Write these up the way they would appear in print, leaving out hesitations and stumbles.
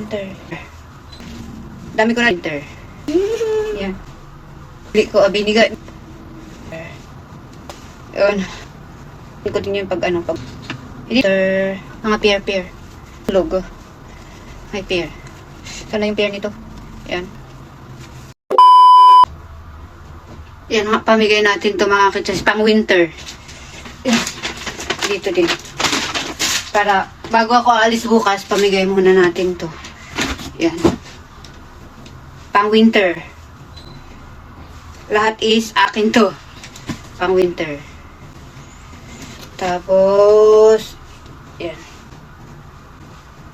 winter. Dami ko na winter. Yan. Bili ko, biniga. Yun. Hindi ko din yung pag winter. Mga pear. Logo. May pear. Sana yung pear nito. Yan. Yan, pamigay natin to mga kitsas. Pang winter. Dito din. Para, bago ako alis bukas, pamigay muna natin to. Yan. Pang winter. Lahat is akin to. Pang winter. Tapos, yan.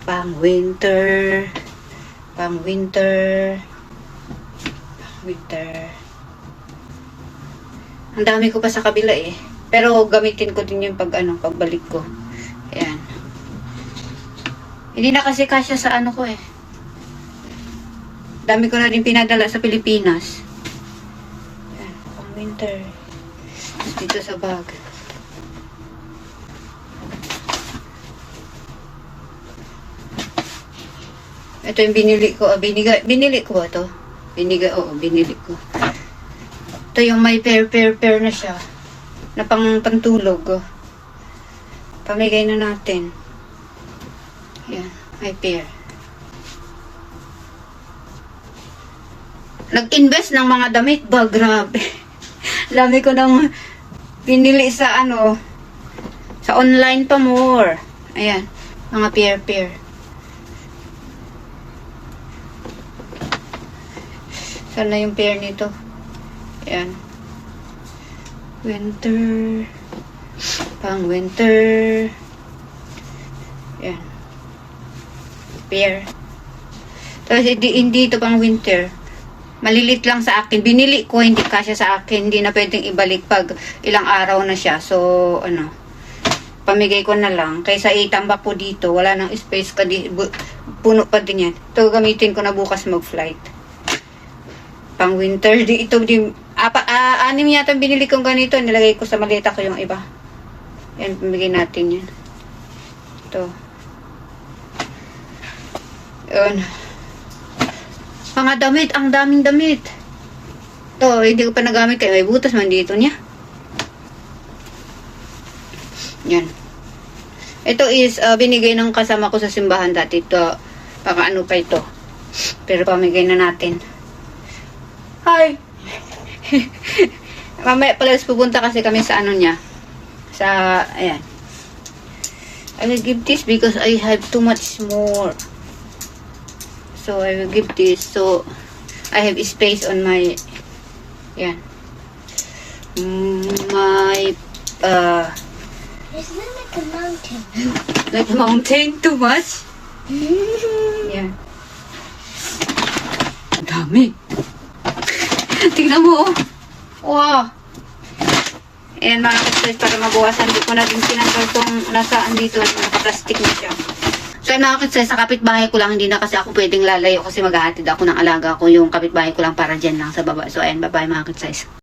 Pang winter. Pang winter. Pang winter. Ang dami ko pa sa kabila eh. Pero gamitin ko din yung pagbalik ko. Ayan. Hindi na kasi kasya sa ko eh. Dami ko na din pinadala sa Pilipinas. Ayan. Pang winter. Dito sa bag. Ito yung binili ko. Binili ko ba to? Oo, binili ko. Ito yung may pair na siya. Na pantulog. Pamigay na natin. Yan, may pair. Nag-invest ng mga damit ba? Grabe. Dami ko nang pinili sa sa online pa more. Ayan, mga pair. Sana yung pair nito. Ayan. Winter. Pang winter. Ayan. Pair. Tapos hindi ito pang winter. Malilit lang sa akin. Binili ko, hindi kasya sa akin. Hindi na pwedeng ibalik pag ilang araw na siya. So, pamigay ko na lang. Kaysa itambak ko dito, wala nang space ka puno pa din yan. Ito gamitin ko na bukas mag-flight. Pang winter. Anim yata binili kong ganito. Nilagay ko sa maleta ko yung iba. Yan, pamigay natin yan. Ito. Yun. Mga damit. Ang daming damit. Ito, hindi ko pa nagamit kaya may butas man dito niya. Yan. Ito is binigay ng kasama ko sa simbahan dati. Ito, baka pa ito. Pero pamigay na natin. Hi! Mamaya pala pupunta kasi kami sa niya. Ayan. I will give this because I have too much more. So, I will give this. So, I have space on my, yan. My, Isn't it like a mountain? Like a mountain? Too much? Yan. Ang dami. Tingnan mo, oh. Wow. Ayan, mga kapatid, para mabawasan. Hindi ko na din sinanggal itong nasaan dito. Naka-plastic na siya. So, mga kapatid, sa kapitbahay ko lang, hindi na kasi ako pwedeng lalayo kasi maghahatid ako ng alaga ko. Yung kapitbahay ko lang para dyan lang sa baba. So, ayan, bye-bye mga kapatid.